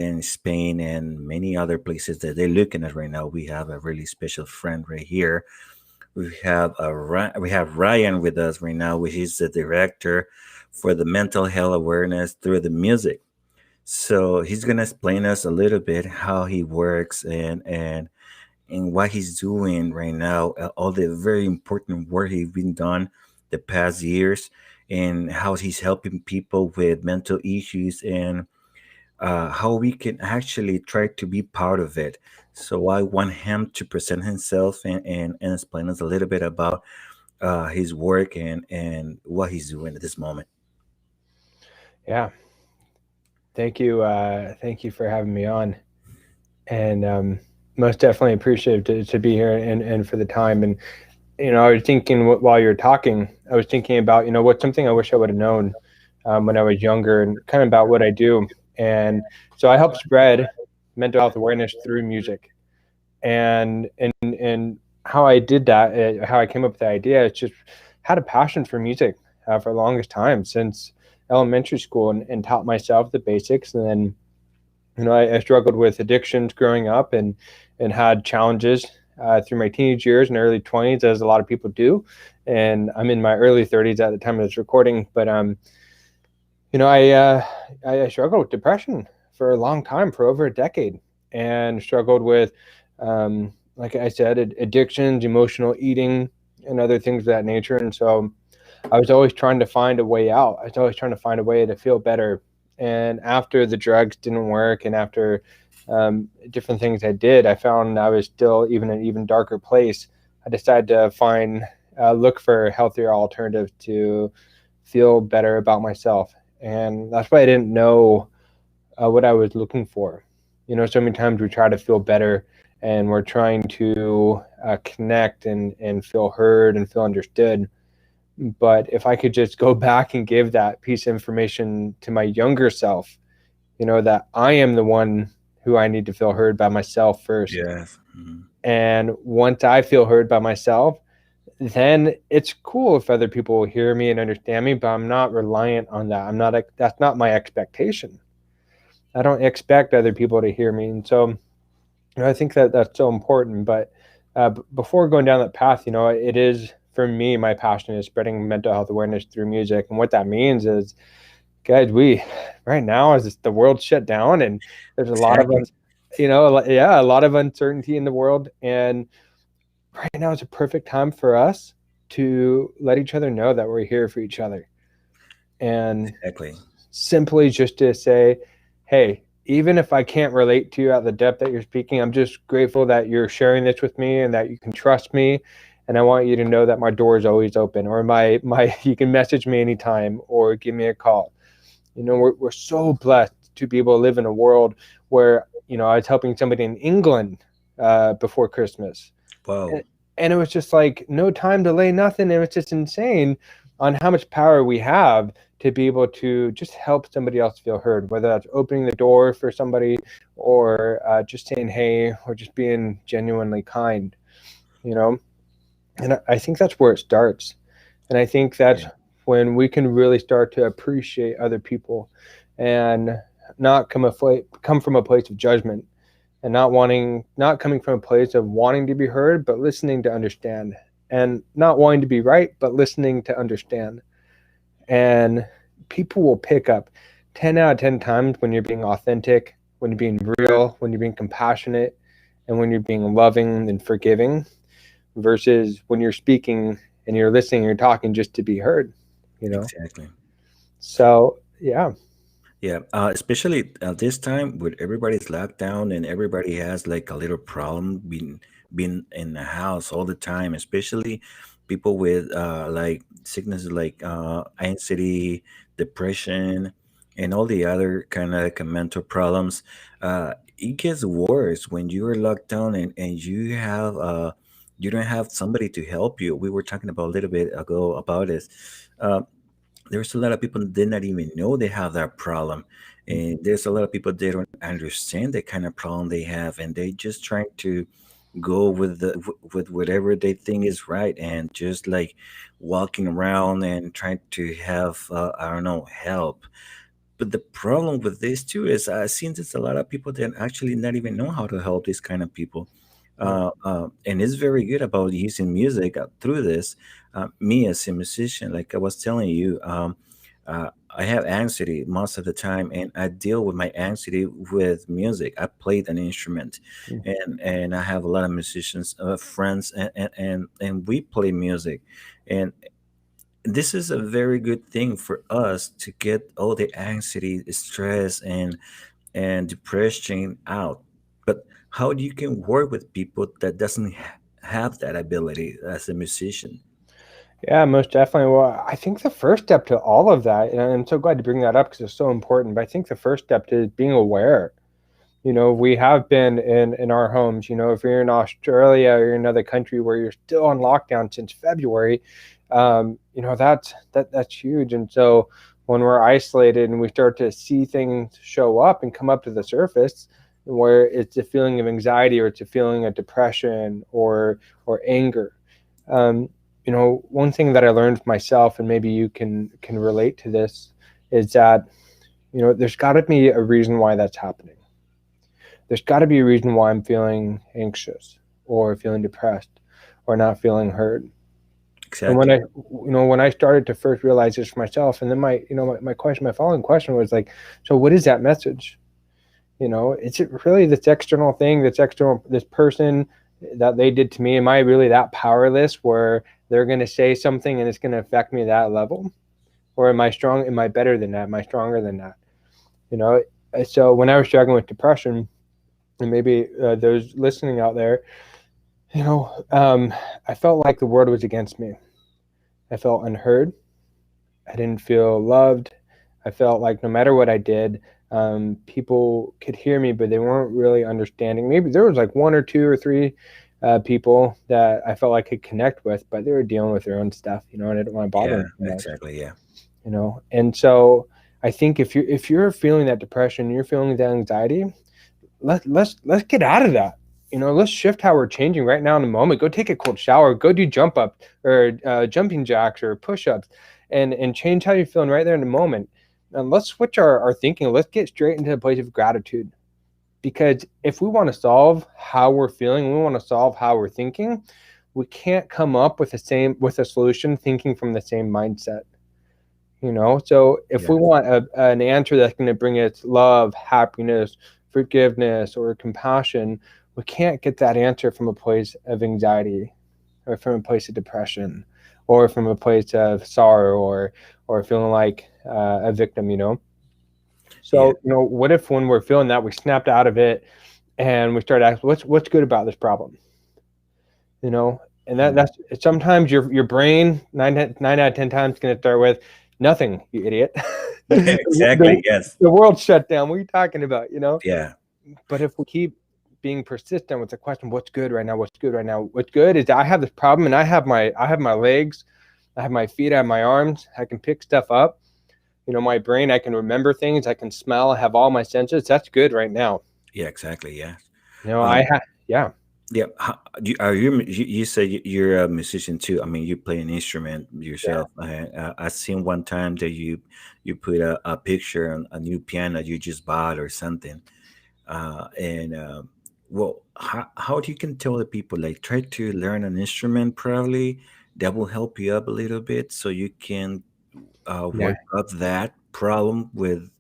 in Spain and many other places that they're looking at right now. We have a really special friend right here. We have Ryan with us right now, which is the director for the mental health awareness through the music. So he's gonna explain us a little bit how he works and what he's doing right now, all the very important work he's been done the past years, and how he's helping people with mental issues and how we can actually try to be part of it. So I want him to present himself and explain us a little bit about his work and what he's doing at this moment. Yeah, thank you. Thank you for having me on, and most definitely appreciative to be here and for the time. And I was thinking while you were talking, I was thinking about what's something I wish I would have known when I was younger, and kind of about what I do. And so I help spread mental health awareness through music, and how I did that, how I came up with the idea, it's just had a passion for music for the longest time since elementary school, and taught myself the basics. And then I struggled with addictions growing up, and had challenges through my teenage years and early 20s, as a lot of people do. And I'm in my early 30s at the time of this recording. But you know, I, uh, I struggled with depression for a long time, for over a decade, and struggled with, like I said, addictions, emotional eating, and other things of that nature. And so I was always trying to find a way out. I was always trying to find a way to feel better. And after the drugs didn't work, and after different things I did, I found I was still even in an even darker place. I decided to look for healthier alternatives to feel better about myself. And that's why I didn't know what I was looking for. So many times we try to feel better, and we're trying to connect and feel heard and feel understood. But if I could just go back and give that piece of information to my younger self, that I am the one who I need to feel heard by myself first. Yes. Mhm. And once I feel heard by myself, then it's cool if other people will hear me and understand me, but I'm not reliant on that. That's not my expectation. I don't expect other people to hear me. And so I think that that's so important. But before going down that path, it is, for me, my passion is spreading mental health awareness through music. And what that means is, guys, we right now, as the world shut down, and there's a lot of Exactly. a lot of uncertainty in the world. And right now is a perfect time for us to let each other know that we're here for each other. And Exactly. simply just to say, hey, even if I can't relate to you at the depth that you're speaking, I'm just grateful that you're sharing this with me and that you can trust me. And I want you to know that my door is always open, or my you can message me anytime or give me a call. We're so blessed to be able to live in a world where, I was helping somebody in England before Christmas. Wow. And it was just like no time delay, nothing. It was just insane on how much power we have to be able to just help somebody else feel heard, whether that's opening the door for somebody, or just saying hey, or just being genuinely kind, you know. And I think that's where it starts. And I think that's Yeah. when we can really start to appreciate other people, and not come from a place of judgment, and not coming from a place of wanting to be heard, but listening to understand, and not wanting to be right, but listening to understand. And people will pick up 10 out of 10 times when you're being authentic, when you're being real, when you're being compassionate, and when you're being loving and forgiving, versus when you're speaking and you're listening, you're talking just to be heard, you know? Exactly. So, yeah. Yeah, especially at this time with everybody's locked down and everybody has like a little problem being in the house all the time, especially people with like sicknesses like anxiety, depression, and all the other kind of like mental problems. It gets worse when you are locked down and you don't have somebody to help you. We were talking about a little bit ago about this. Uh, there's a lot of people that did not even know they have that problem, and there's a lot of people they don't understand the kind of problem they have, and they just trying to go with whatever they think is right, and just like walking around and trying to have I don't know, help. but the problem with this too is I've seen there's a lot of people that actually not even know how to help these kind of people. Yeah. And it's very good about using music through this. Me as a musician, like I was telling you, I have anxiety most of the time, and I deal with my anxiety with music. I played an instrument, Mm. and I have a lot of musicians, friends, and we play music, and this is a very good thing for us to get all the anxiety, stress, and depression out. But how do you can work with people that doesn't have that ability as a musician? Yeah, most definitely. Well, I think the first step to all of that, and I'm so glad to bring that up because it's so important, but I think the first step to is being aware. We have been in our homes. If you're in Australia or in another country where you're still on lockdown since February, that's huge. And so when we're isolated and we start to see things show up and come up to the surface, where it's a feeling of anxiety or it's a feeling of depression or anger, one thing that I learned myself, and maybe you can relate to this, is that there's got to be a reason why that's happening. There's got to be a reason why I'm feeling anxious or feeling depressed or not feeling heard. And when Exactly. I started to first realize this for myself, and then my following question was like, so what is that message? Is it really this external thing, this person that they did to me? Am I really that powerless where they're going to say something and it's going to affect me that level? Or am I strong? Am I better than that? Am I stronger than that? You know, so when I was struggling with depression, and maybe those listening out there, you know, um, I felt like the world was against me. I felt unheard. I didn't feel loved. I felt like no matter what I did, people could hear me, but they weren't really understanding. Maybe there was like one or two or three people that I felt like I could connect with, but they were dealing with their own stuff, and I didn't want to bother Yeah, them too much, exactly. Yeah. And so I think if you're feeling that depression, you're feeling that anxiety, let's get out of that. Let's shift how we're changing right now in the moment. Go take a cold shower. Go do jump up or jumping jacks or push ups, and change how you're feeling right there in the moment. And let's switch our thinking. Let's get straight into a place of gratitude. Because if we want to solve how we're feeling, we want to solve how we're thinking, we can't come up with a solution thinking from the same mindset. So if Yeah. we want an answer that's going to bring us love, happiness, forgiveness, or compassion, we can't get that answer from a place of anxiety or from a place of depression or from a place of sorrow or feeling like a victim. Yeah. So what if when we're feeling that we snapped out of it and we start asking what's good about this problem? And Mm. that's sometimes your brain nine out of 10 times going to start with nothing, you idiot. Exactly. Yes. The world's shut down. What are you talking about? Yeah. But if we keep being persistent with the question, what's good right now? What's good right now? What's good is that I have this problem and I have my legs, I have my feet, I have my arms, I can pick stuff up. My brain, I can remember things, I can smell, I have all my senses. That's good right now. Yeah. Exactly. Yeah. I Um, have, yeah. yeah. You say you're a musician too. I mean, you play an instrument Yeah. yourself. I seen one time that you put a picture on a new piano you just bought or something. And well, how do you can tell the people like try to learn an instrument probably that will help you up a little bit so you can Yeah. work up that problem with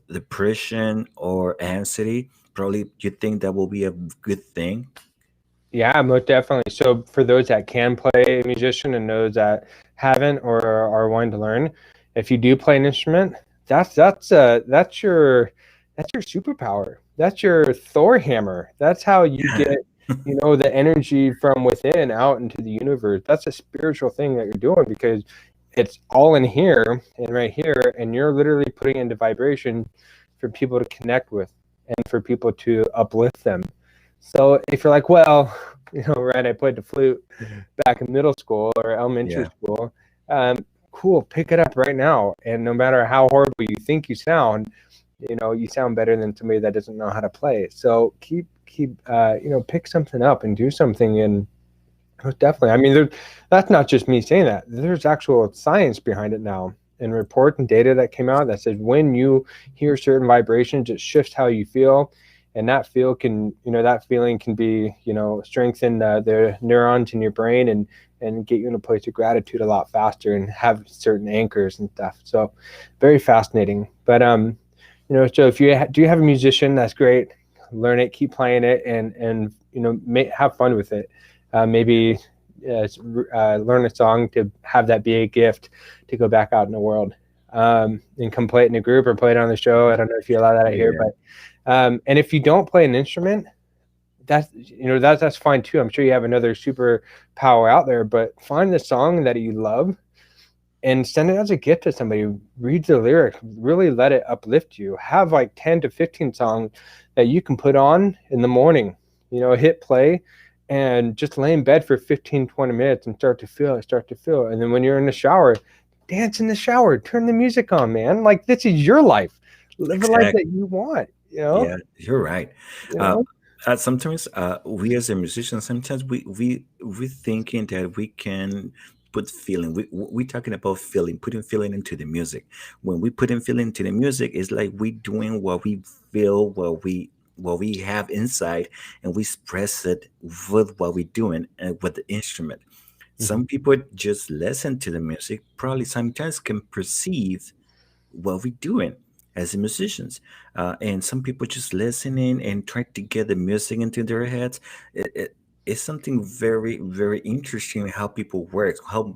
depression or anxiety. Probably you think that will be a good thing. Yeah, most definitely. So for those that can play a musician and those that haven't or are wanting to learn, if you do play an instrument, that's your superpower. That's your Thor hammer. That's how you get, Yeah. the energy from within out into the universe. That's a spiritual thing that you're doing because it's all in here and right here, and you're literally putting into vibration for people to connect with and for people to uplift them. So if you're like, well, right, I played the flute back in middle school or elementary Yeah. school, um, cool, pick it up right now. And no matter how horrible you think you sound better than somebody that doesn't know how to play. So pick something up and do something. And most definitely, I mean, that's not just me saying that. There's actual science behind it now. and report and data that came out that says when you hear certain vibrations, it shifts how you feel, and that feel can, that feeling can be, strengthen the neurons in your brain and get you in a place of gratitude a lot faster and have certain anchors and stuff. So very fascinating. But so if you do you have a musician, that's great. Learn it, keep playing it, and have fun with it. Maybe learn a song to have that be a gift to go back out in the world, and come play it in a group or play it on the show. I don't know if you allow that out here, Yeah, but and if you don't play an instrument, that's fine too. I'm sure you have another superpower out there, but find the song that you love and send it as a gift to somebody. Read the lyrics, really let it uplift you. Have like 10 to 15 songs that you can put on in the morning, hit play and just lay in bed for 15, 20 minutes and start to feel it. And then when you're in the shower, dance in the shower, turn the music on, man. Like, this is your life. Live a life exactly. that you want, Yeah, you're right. you Uh, know? sometimes we as a musician, sometimes we thinking that we can put feeling. We talking about feeling, putting feeling into the music. When we put in feeling into the music, it's like we doing what we feel, what we have inside, and we express it with what we're doing and with the instrument. Mhm. Some people just listen to the music, probably sometimes can perceive what we're doing as musicians. And some people just listening and trying to get the music into their heads. It's something very, very interesting how people work, how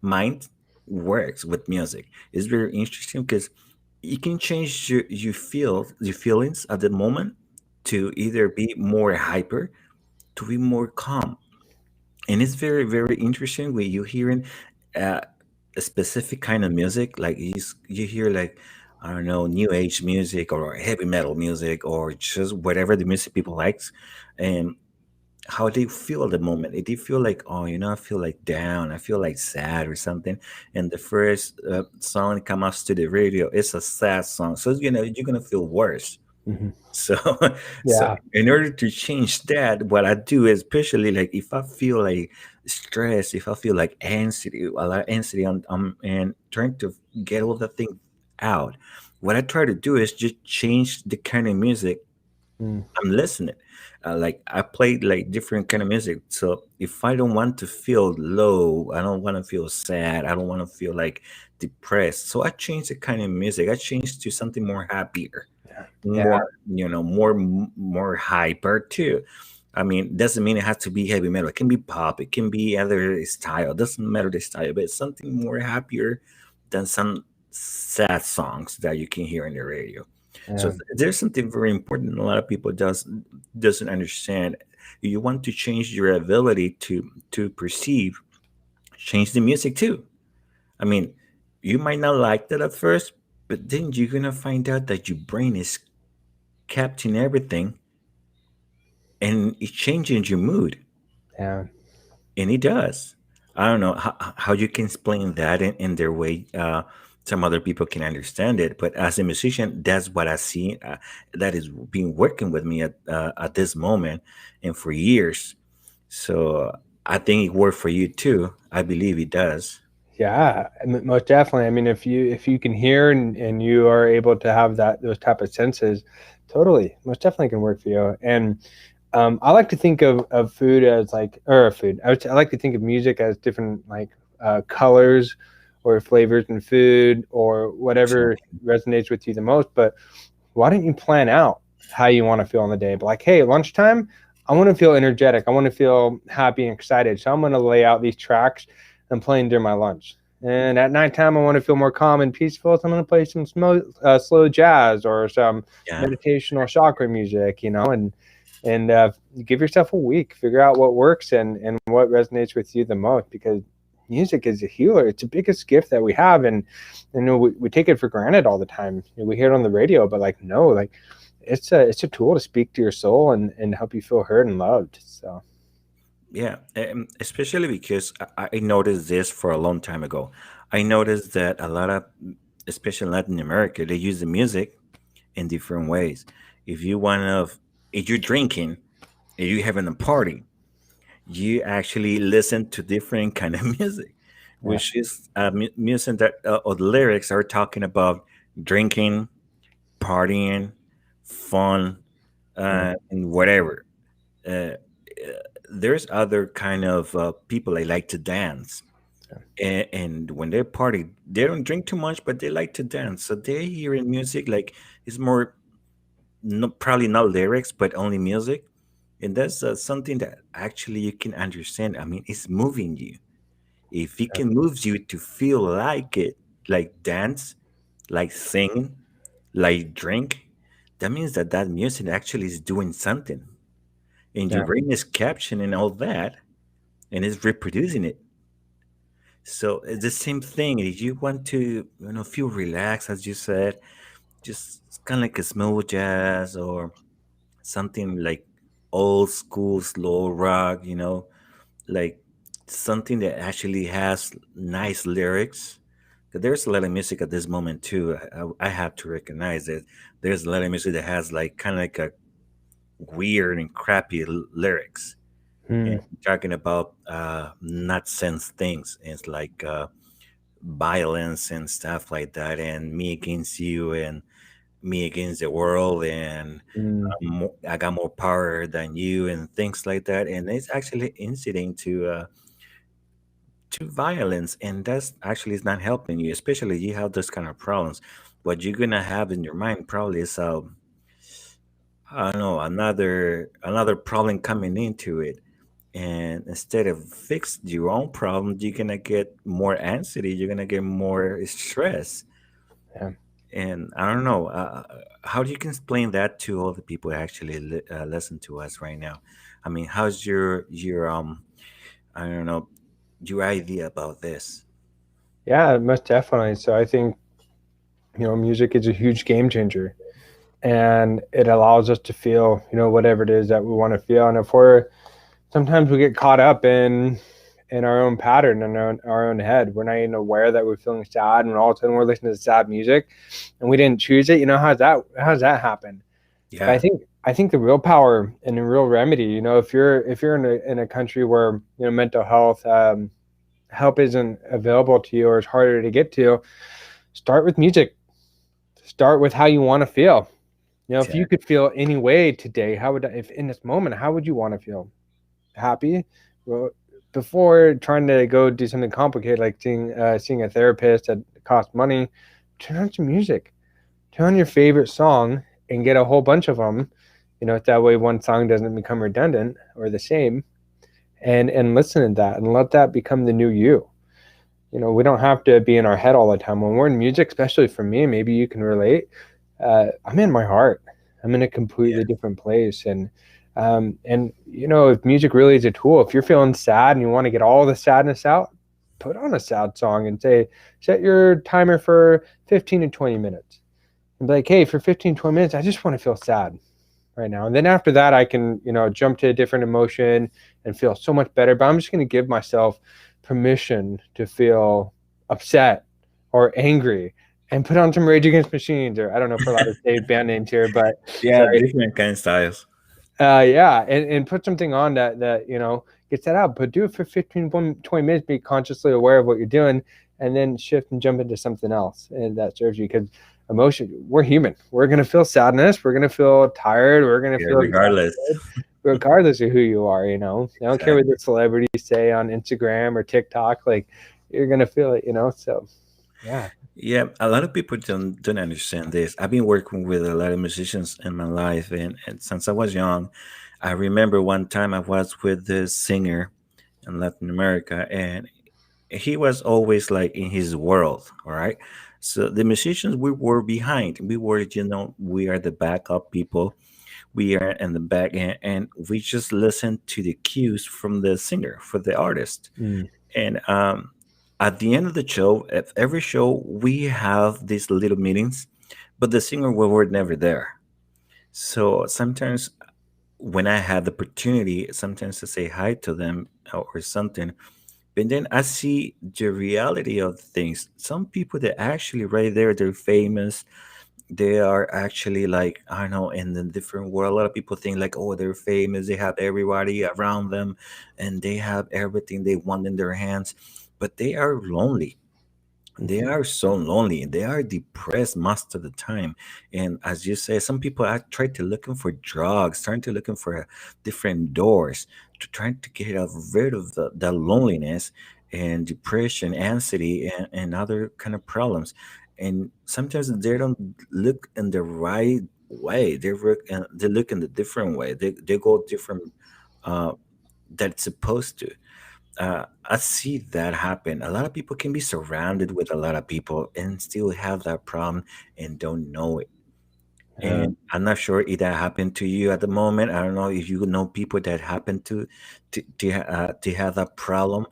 mind works with music. It's very interesting because you can change your feelings at the moment to either be more hyper, to be more calm. And it's very, very interesting when you hearing uh, a specific kind of music, like you hear like, I don't know, new age music or heavy metal music or just whatever the music people likes, and how they feel at the moment. If they feel like, oh, I feel like down, I feel like sad or something, and the first song comes to the radio, it's a sad song, so you're gonna feel worse. Mhm. So, so Yeah. in order to change that, what I do is, especially like if I feel like stress, if I feel like anxiety, a lot of anxiety, and trying to get all that thing out, what I try to do is just change the kind of music Mm. I'm listening. Like I play like different kind of music. So if I don't want to feel low, I don't want to feel sad, I don't want to feel like depressed. So I change the kind of music. I change to something more happier, Yeah. more more hyper too. I mean, doesn't mean it has to be heavy metal. It can be pop, it can be other style, doesn't matter the style, but it's something more happier than some sad songs that you can hear in the radio. So Yeah. there's something very important a lot of people doesn't understand. You want to change your ability to perceive, change the music too. I mean, you might not like that at first, but then you're gonna find out that your brain is capturing everything and it's changing your mood. Yeah. And it does. I don't know how you can explain that in their way. Some other people can understand it, but as a musician, that's what I see. That is been working with me at this moment and for years. So I think it worked for you too. I believe it does. Yeah, most definitely. I mean, if you can hear and you are able to have those type of senses, totally, most definitely can work for you. And I like to think of food as like, or food. I like to think of music as different like colors or flavors in food or whatever Exactly. resonates with you the most. But why don't you plan out how you want to feel on the day? But like, hey, lunchtime, I want to feel energetic. I want to feel happy and excited. So I'm going to lay out these tracks and playing during my lunch. And at nighttime, I want to feel more calm and peaceful. So I'm going to play some slow jazz or some Yeah. meditational chakra music, and give yourself a week, figure out what works and what resonates with you the most, because music is a healer. It's the biggest gift that we have, and we take it for granted all the time. We hear it on the radio, but like, no, like it's a tool to speak to your soul and help you feel heard and loved. So Yeah, especially because I noticed this for a long time ago. I noticed that a lot of, especially in Latin America, they use the music in different ways. If you want to, if you're drinking, if you're having a party, you actually listen to different kind of music. Yeah. which is music that or the lyrics are talking about drinking, partying, fun, Yeah. and whatever. Uh, there's other kind of people that like to dance, and when they party, they don't drink too much, but they like to dance. So they hear in music like it's more no, probably not lyrics, but only music, and that's something that actually you can understand. I mean, it's moving you. If it Yeah. can move you to feel like it, like dance, like sing, like drink, that means that that music actually is doing something, and your Yeah. brain is capturing all that and is reproducing it. So it's the same thing. If you want to, feel relaxed, as you said, just kind of like a smooth jazz or something like old school slow rock, like something that actually has nice lyrics. 'Cause there's a lot of music at this moment too. I have to recognize it. There's a lot of music that has like kind of like a weird and crappy lyrics. And Mm, talking about not sense things. It's like violence and stuff like that, and me against you and me against the world, and mm, I got more power than you, and things like that. And it's actually inciting to violence, and that's actually is not helping you, especially you have those kind of problems. What you're gonna have in your mind probably is I don't know, another problem coming into it. And instead of fix your own problem, you're gonna get more anxiety, you're gonna get more stress. yeah. And I don't know, how do you can explain that to all the people who actually listen to us right now? I mean, how's your I don't know, your idea about this? Yeah, most definitely. So I think, music is a huge game changer, and it allows us to feel, whatever it is that we want to feel. And if we're sometimes we get caught up in our own pattern in our own head. We're not even aware that we're feeling sad, and all of a sudden we're listening to sad music, and we didn't choose it. How's that happen? But Yeah. I think the real power and the real remedy, if you're in a country where mental health help isn't available to you or is harder to get to, start with music. Start with how you want to feel. If you could feel any way today, if in this moment, how would you want to feel? Happy? Well, before trying to go do something complicated like seeing a therapist that costs money, turn on some music. Turn on your favorite song and get a whole bunch of them. That way one song doesn't become redundant or the same, and listen to that and let that become the new you. We don't have to be in our head all the time. When we're in music, especially for me, maybe you can relate. I'm in my heart. I'm in a completely different place, and if music really is a tool, if you're feeling sad and you want to get all the sadness out, put on a sad song and set your timer for 15 to 20 minutes, and be like, hey, for 15 20 minutes, I just want to feel sad right now. And then after that, I can, jump to a different emotion and feel so much better. But I'm just going to give myself permission to feel upset or angry and put on some Rage Against Machines, or I don't know if we're allowed to say band names here, but Yeah, sorry. different kind of styles. Yeah, and put something on that gets that out. But do it for 15, 20 minutes. Be consciously aware of what you're doing, and then shift and jump into something else, and that serves you. Because emotion, we're human. We're gonna feel sadness. We're gonna feel tired. We're gonna Yeah, feel regardless. exhausted, regardless of who you are. I don't care what Exactly. the celebrities say on Instagram or TikTok. Like, you're gonna feel it. So yeah. Yeah, a lot of people don't understand this. I've been working with a lot of musicians in my life, and since I was young, I remember one time I was with this singer in Latin America, and he was always like in his world. All right, so the musicians we were behind. We were, we are the backup people. We are in the back end, and we just listen to the cues from the singer for the artist. Mm, And at the end of the show, at every show, we have these little meetings, but the singer were never there. So sometimes when I had the opportunity, sometimes to say hi to them or something, but then I see the reality of things. Some people that actually right there, they're famous. They are actually like, I don't know, in the different world. A lot of people think like, oh, they're famous. They have everybody around them, and they have everything they want in their hands. but they are lonely. They Mhm. are so lonely. They are depressed most of the time. And as you say, some people are trying to looking for drugs, trying to looking for different doors to trying to get rid of the loneliness and depression, anxiety, and other kind of problems. And sometimes they don't look in the right way. They look in the different way. They go different uh, that's supposed to. I see that happen. A lot of people can be surrounded with a lot of people and still have that problem and don't know it. Yeah. And I'm not sure if that happened to you at the moment. I don't know if you know people that happen to have that problem,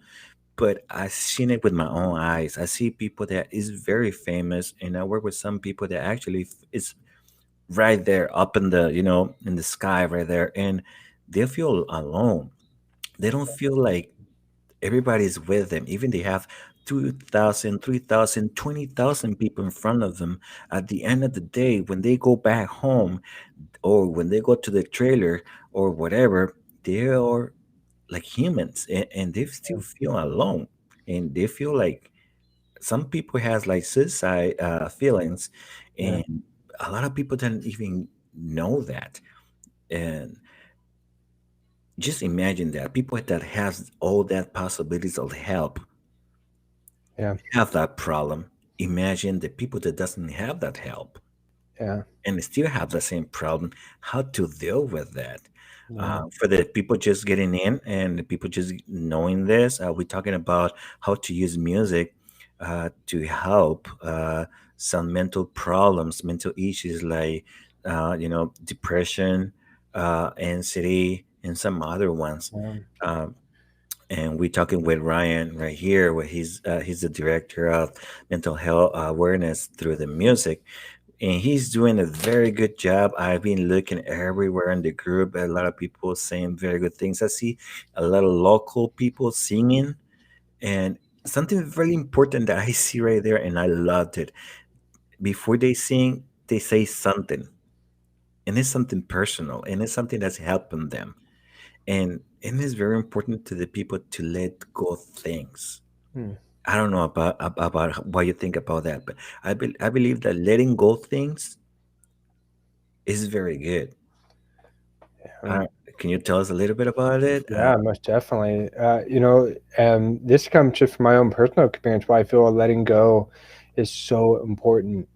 but I've seen it with my own eyes. I see people that is very famous, and I work with some people that actually is right there up in the in the sky right there, and they feel alone. They don't feel like everybody's with them. Even they have 2,000, 3,000, 20,000 people in front of them. At the end of the day, when they go back home or when they go to the trailer or whatever, they are like humans, and they still feel alone. And they feel like some people has like suicide feelings, Yeah. and a lot of people don't even know that. And just imagine that people that has all that possibilities of help Yeah. have that problem. Imagine the people that doesn't have that help Yeah. and still have the same problem. How to deal with that? Yeah. For the people just getting in and the people just knowing this, we're talking about how to use music to help some mental problems, mental issues like depression, anxiety, and some other ones. Yeah. Um, and we're talking with Ryan right here, where he's the director of mental health awareness through the music, and he's doing a very good job. I've been looking everywhere in the group, a lot of people saying very good things. I see a lot of local people singing, and something very important that I see right there, and I loved it. Before they sing, they say something, and it's something personal, and it's something that's helping them, and it's very important to the people to let go things. Hmm. I don't know about what you think about that, but I believe that letting go things is very good. Um, Can you tell us a little bit about it? yeah, most definitely. This comes just from my own personal experience why I feel letting go is so important.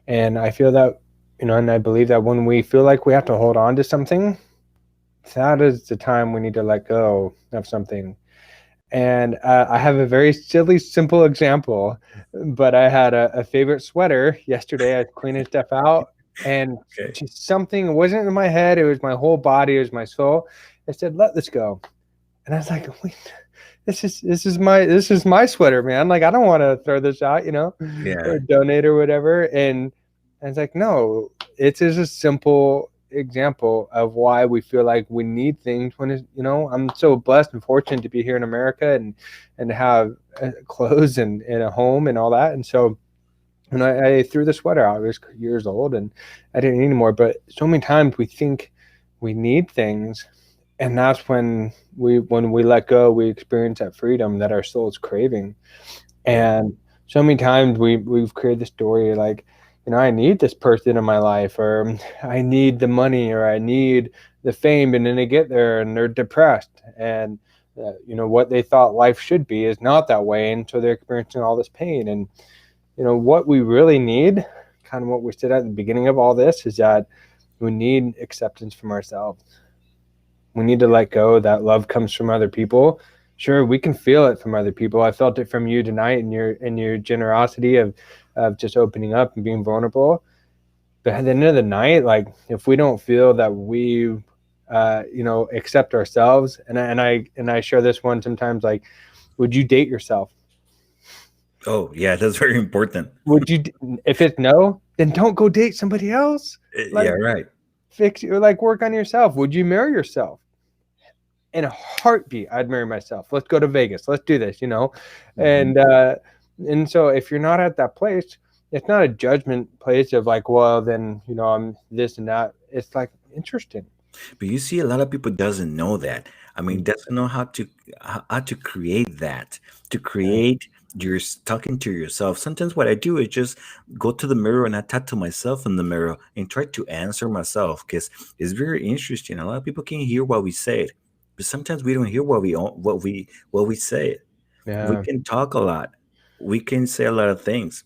And I feel that, and I believe that when we feel like we have to hold on to something, that is the time we need to let go of something. And I have a very silly, simple example, but I had a favorite sweater yesterday. I was cleaning stuff out, and Okay. just something wasn't in my head. It was my whole body. It was my soul. I said, "Let this go," and I was like, "Wait, this is my sweater, man. Like I don't want to throw this out, Yeah. or donate or whatever." And I was like, "No, it's just a simple example of why we feel like we need things when I'm so blessed and fortunate to be here in America and have clothes and a home and all that. And so when I threw the sweater out, I was years old and I didn't need anymore. But so many times we think we need things, and that's when we let go, we experience that freedom that our soul is craving. Yeah. And so many times we've created the story like, I need this person in my life, or I need the money, or I need the fame, and then they get there and they're depressed, and what they thought life should be is not that way, and so they're experiencing all this pain. And what we really need, kind of what we said at the beginning of all this, is that we need acceptance from ourselves. We need to let go that love comes from other people. Sure, we can feel it from other people. I felt it from you tonight in your generosity of just opening up and being vulnerable. But at the end of the night, like if we don't feel that we accept ourselves, and I share this one sometimes, like, would you date yourself? Oh, yeah, that's very important. Would you? If it's no, then don't go date somebody else. Yeah, Like right. fix or like work on yourself. Would you marry yourself? In a heartbeat, I'd marry myself. Let's go to Vegas. Let's do this. Hmm. And so if you're not at that place, it's not a judgment place of like, well, then I'm this and that. It's like interesting. But you see, a lot of people doesn't know that. I mean, Mm. doesn't know how to create that, to create your talking to yourself. Sometimes what I do is just go to the mirror and I talk to myself in the mirror and try to answer myself because it's very interesting. A lot of people can hear what we say, but sometimes we don't hear what we say. We Yeah, can talk a lot, we can say a lot of things,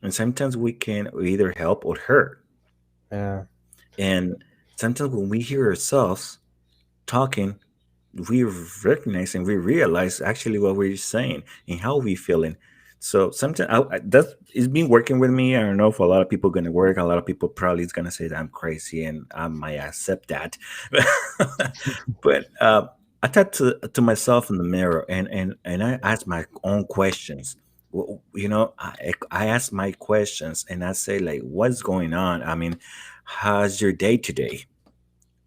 and sometimes we can either help or hurt. yeah, And sometimes when we hear ourselves talking, we recognize and we realize actually what we're saying and how we feeling. So sometimes that's it's been working with me. I don't know if a lot of people going to work. A lot of people probably is going to say that I'm crazy, and I might accept that. But I talk to myself in the mirror, and I ask my own questions. You know, I ask my questions, and I say like, what's going on? I mean, how's your day today?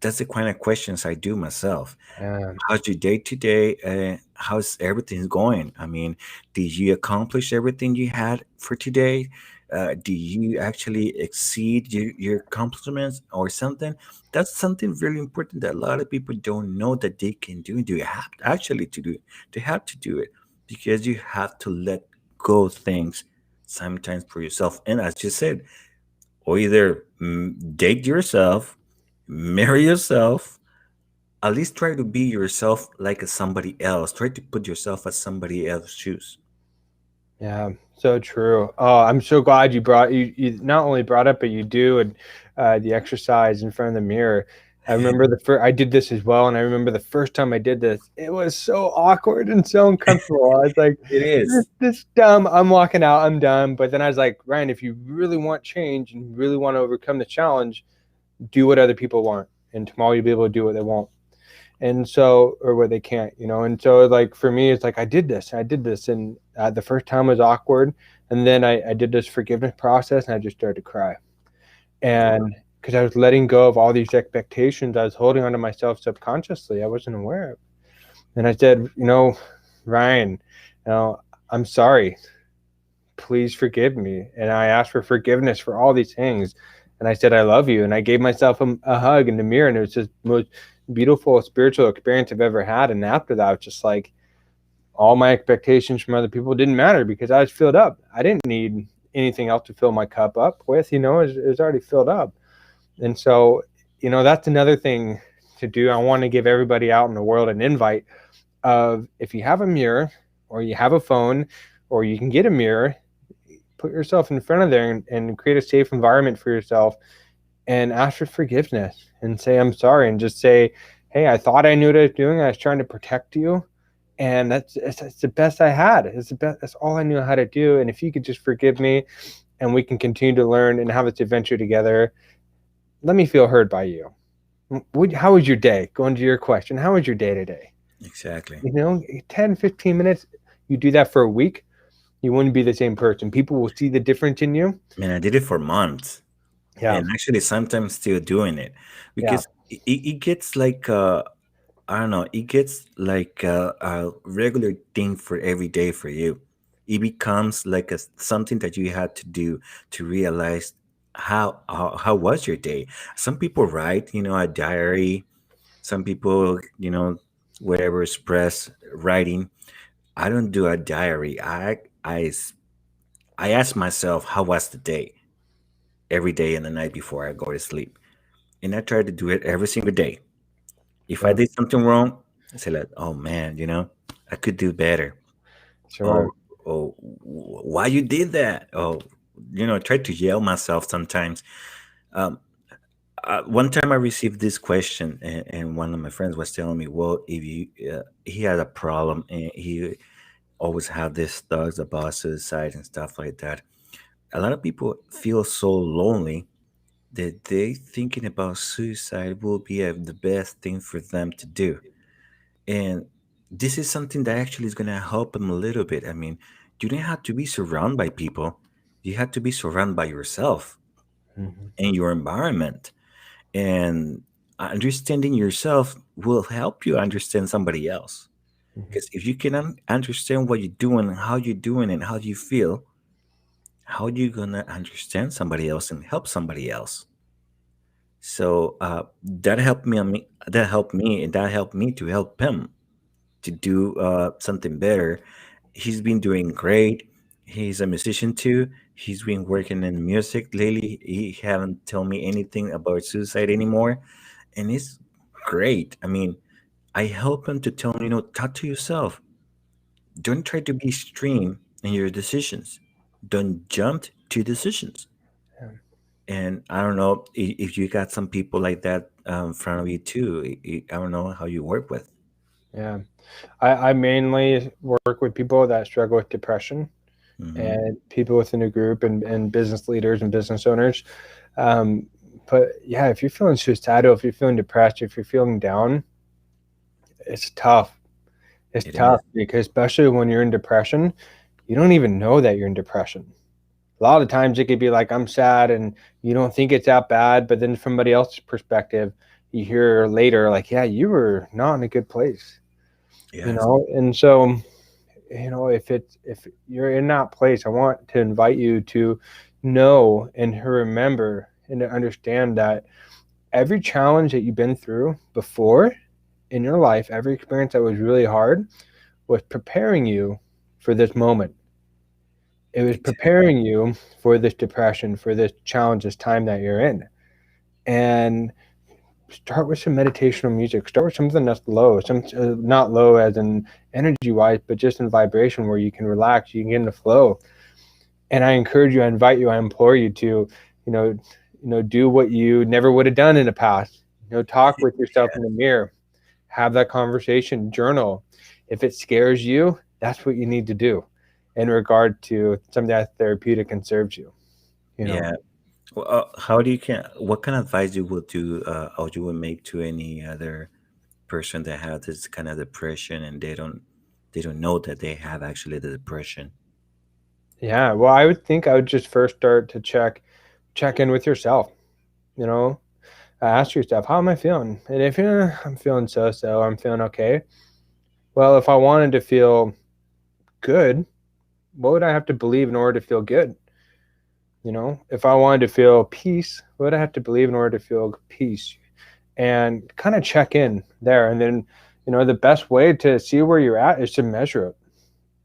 That's the kind of questions I do myself. yeah, How's your day today? How's everything going? I mean, did you accomplish everything you had for today? Do you actually exceed your accomplishments or something? That's something really important that a lot of people don't know that they can do. Do you have actually to do it? They have to do it because you have to let go things sometimes for yourself. And as you said, or either date yourself, marry yourself, at least try to be yourself like a somebody else. Try to put yourself as somebody else's shoes. yeah. So true. Oh, I'm so glad you not only brought up, but you do, and the exercise in front of the mirror. I remember the first I did this as well, and I remember the first time I did this, it was so awkward and so uncomfortable. I was like, It is. this dumb. I'm walking out. I'm done. But then I was like, Ryan, if you really want change and really want to overcome the challenge, do what other people want, and tomorrow you'll be able to do what they want. And so, or what they can't, you know. And so like for me, it's like I did this, and the first time was awkward, and then I did this forgiveness process, and I just started to cry, and because I was letting go of all these expectations I was holding onto myself subconsciously, I wasn't aware of. And I said, you know, Ryan, you know, I'm sorry, please forgive me. And I asked for forgiveness for all these things. And I said, I love you. And I gave myself a hug in the mirror. And it was just the most beautiful spiritual experience I've ever had. And after that, I was just like, all my expectations from other people didn't matter because I was filled up. I didn't need anything else to fill my cup up with, you know, it was already filled up. And so, you know, that's another thing to do. I want to give everybody out in the world an invite of if you have a mirror or you have a phone or you can get a mirror, put yourself in front of there and create a safe environment for yourself and ask for forgiveness and say I'm sorry and just say, hey, I thought I knew what I was doing. I was trying to protect you, and that's the best I had. It's the best. That's all I knew how to do. And if you could just forgive me, and we can continue to learn and have this adventure together, let me feel heard by you. How was your day? Going to your question, how was your day today? Exactly. You know, 10, 15 minutes. You do that for a week, you wouldn't be the same person. People will see the difference in you. Man, I did it for months, Yeah, and actually sometimes still doing it yeah. because it gets like I don't know, it gets like a regular thing for every day for you. It becomes like something that you had to do to realize how was your day. Some people write, you know, a diary. Some people, you know, whatever express writing. I don't do a diary. I ask myself how was the day every day and the night before I go to sleep, and I try to do it every single day. If I Sure, did something wrong, I say like, "Oh man, you know, I could do better." sure. Oh, oh, why you did that? Oh, you know, I try to yell myself sometimes. Um, one time I received this question, and one of my friends was telling me, "Well, if you," he had a problem, and he always had these thoughts about suicide and stuff like that. A lot of people feel so lonely that they thinking about suicide will be the best thing for them to do. And this is something that actually is going to help them a little bit. I mean, you don't have to be surrounded by people. You have to be surrounded by yourself Hmm. and your environment. And understanding yourself will help you understand somebody else. Hmm. Because if you can understand what you're doing, how you're doing, and how you feel, how you gonna understand somebody else and help somebody else? So that helped me. That helped me, and that helped me to help him to do something better. He's been doing great. He's a musician too. He's been working in music lately. He haven't told me anything about suicide anymore, and it's great. I mean, I help him to tell him, talk to yourself. Don't try to be extreme in your decisions. Don't jump to decisions. Yeah. And I don't know if you got some people like that in front of you too. I don't know how you work with. Yeah. I mainly work with people that struggle with depression Hmm. and people within a group and business leaders and business owners. Um, but yeah, if you're feeling suicidal, if you're feeling depressed, if you're feeling down, it's tough. It's It tough is. because especially when you're in depression, you don't even know that you're in depression. A lot of times it could be like, I'm sad and you don't think it's that bad. But then from somebody else's perspective, you hear later, like, yeah, you were not in a good place, Yes. And so, if you're in that place, I want to invite you to know and to remember and to understand that every challenge that you've been through before in your life, every experience that was really hard was preparing you for this moment. It was Exactly. preparing you for this depression, for this challenge, this time that you're in. And start with some meditational music. Start with something that's low, some not low as in energy wise, but just in vibration where you can relax, you can get in the flow. And I encourage you, I invite you, I implore you to, you know, do what you never would have done in the past. Talk with yourself in the mirror, have that conversation, journal. If it scares you, that's what you need to do in regard to something that's therapeutic and serves you, you know. Yeah. Well, how do you can? What kind of advice you would do, or you would make to any other person that have this kind of depression and they don't know that they have actually the depression? Yeah, well, I would think I would just first start to check in with yourself, you know. Ask yourself, how am I feeling? And if I'm feeling so, I'm feeling okay. Well, if I wanted to feel good, what would I have to believe in order to feel good? If I wanted to feel peace, what would I have to believe in order to feel peace? And kind of check in there. And then, the best way to see where you're at is to measure it.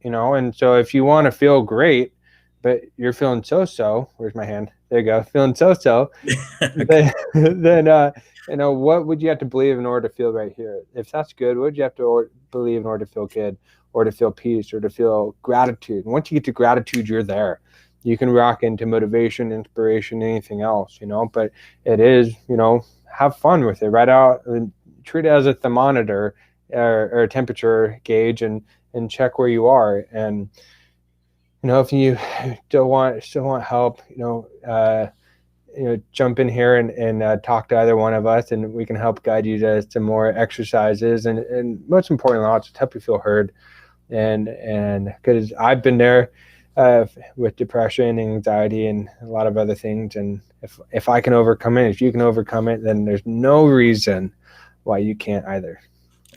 And so if you want to feel great, but you're feeling so, where's my hand? There you go, feeling so, Okay. then what would you have to believe in order to feel right here? If that's good, what would you have to believe in order to feel good, or to feel peace, or to feel gratitude? And once you get to gratitude, you're there. You can rock into motivation, inspiration, anything else. But it is, have fun with it, right out and treat it as a thermometer, or a temperature gauge, and check where you are. And if you still want help, jump in here and talk to either one of us, and we can help guide you to some more exercises, and most importantly, I'll just help you feel heard. And because I've been there, with depression, anxiety, and a lot of other things, and if I can overcome it, if you can overcome it, then there's no reason why you can't either.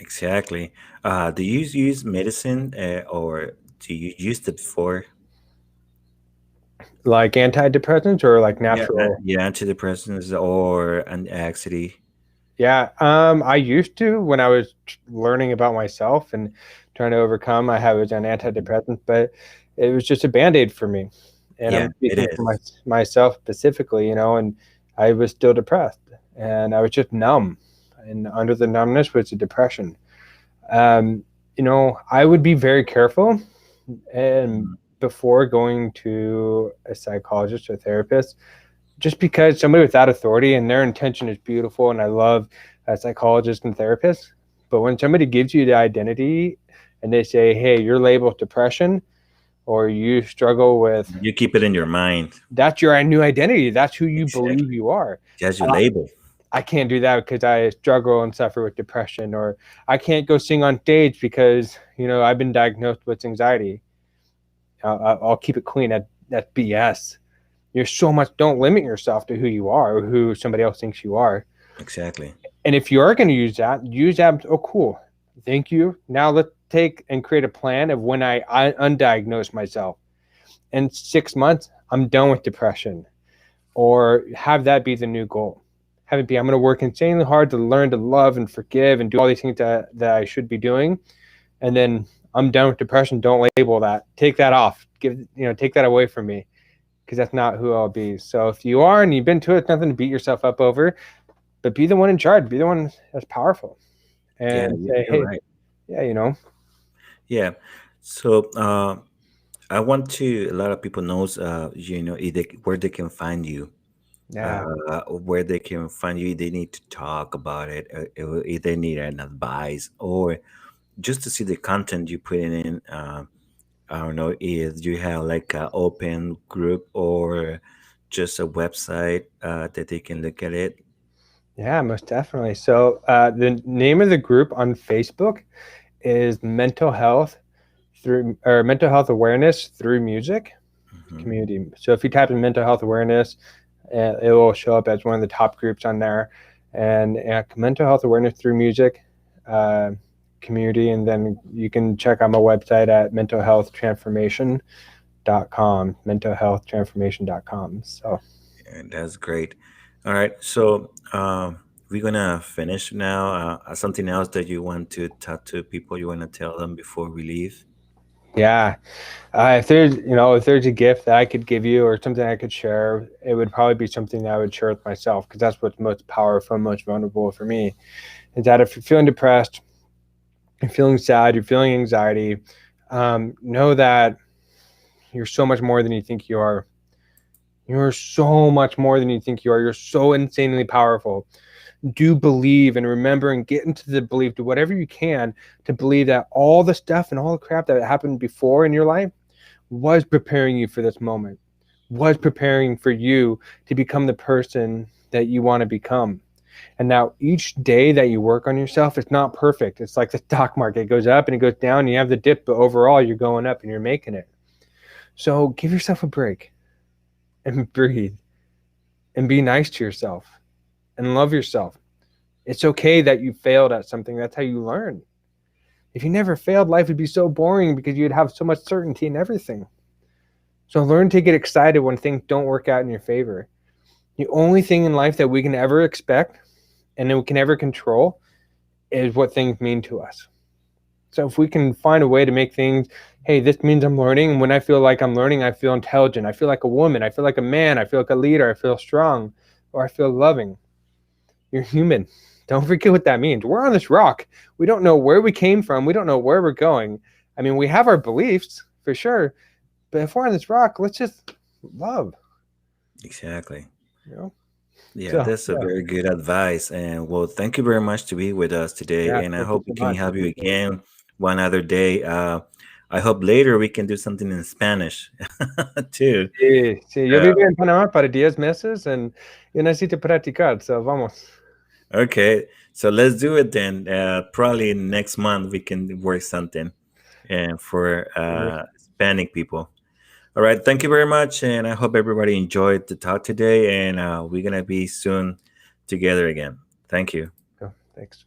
Exactly. Do you use medicine, or do you use it before? Like antidepressants or like Yeah, natural. yeah, antidepressants or an anxiety. Yeah, I used to when I was learning about myself and trying to overcome. I was on antidepressants, but it was just a band-aid for me. And Yeah, I'm it speaking for is. myself specifically, and I was still depressed, and I was just numb, and under the numbness was a depression. Um, I would be very careful, and Mhm. before going to a psychologist or therapist, just because somebody with that authority and their intention is beautiful, and I love psychologists and therapists. But when somebody gives you the identity and they say, hey, you're labeled depression, or you struggle with, You keep it in your mind. that's your new identity, that's who you believe Exactly. you are. That's your uh, label. I can't do that because I struggle and suffer with depression, or I can't go sing on stage because I've been diagnosed with anxiety. I'll keep it clean. That's BS. You're so much, don't limit yourself to who you are or who somebody else thinks you are. Exactly. And if you are going to use that. Oh, cool. Thank you. Now let's take and create a plan of when I undiagnose myself. In 6 months, I'm done with depression, or have that be the new goal. have it be, I'm going to work insanely hard to learn to love and forgive and do all these things that I should be doing. And then I'm done with depression. Don't label that. Take that off. Take that away from me, because that's not who I'll be. So if you are and you've been to it, it's nothing to beat yourself up over, but be the one in charge. Be the one that's powerful, Yeah, and say, you're hey, right. yeah, Yeah. So I want to. A lot of people knows, where they can find you, yeah, where they can find you. They need to talk about it, if they need an advice, or just to see the content you put in. I don't know if you have like an open group or just a website that they can look at it. yeah, most definitely. So the name of the group on Facebook is Mental Health Awareness Through Music Hmm. Community. So if you type in mental health awareness, it will show up as one of the top groups on there. And mental health awareness through music uh, community. And then you can check out my website at mentalhealthtransformation.com. So And that's great. All right, so we're gonna finish now. Something else that you want to talk to people, you want to tell them before we leave? yeah, if there's a gift that I could give you or something I could share, it would probably be something that I would share with myself, because that's what's most powerful, most vulnerable for me. Is that if you're feeling depressed, you're feeling sad, you're feeling anxiety, know that you're so much more than you think you are. You're so much more than you think you are. You're so insanely powerful. Do believe and remember and get into the belief, do whatever you can to believe that all the stuff and all the crap that happened before in your life was preparing you for this moment, was preparing for you to become the person that you want to become. And now each day that you work on yourself, it's not perfect. It's like the stock market. It goes up and it goes down, and you have the dip, but overall you're going up and you're making it. So give yourself a break and breathe and be nice to yourself and love yourself. It's okay that you failed at something. That's how you learn. If you never failed, life would be so boring because you'd have so much certainty in everything. So learn to get excited when things don't work out in your favor. The only thing in life that we can ever expect and that we can ever control is what things mean to us. So if we can find a way to make things, hey, this means I'm learning. And when I feel like I'm learning, I feel intelligent. I feel like a woman. I feel like a man. I feel like a leader. I feel strong, or I feel loving. You're human. Don't forget what that means. We're on this rock. We don't know where we came from. We don't know where we're going. I mean, we have our beliefs for sure, but if we're on this rock, let's just love, Exactly. you know? Yeah, So, that's a yeah. very good advice. And well, thank you very much to be with us Yeah. today. And I Thank you hope we so can much. have you again one other day. I hope later we can do something in Spanish too. Sí, sí. Yo Uh, viví en Panamá para 10 meses y necesito practicar. So, vamos. okay, so let's do it then. Probably next month we can work something and for Hispanic people. All right, thank you very much, and I hope everybody enjoyed the talk today. And we're gonna be soon together again. Thank you. Oh, thanks.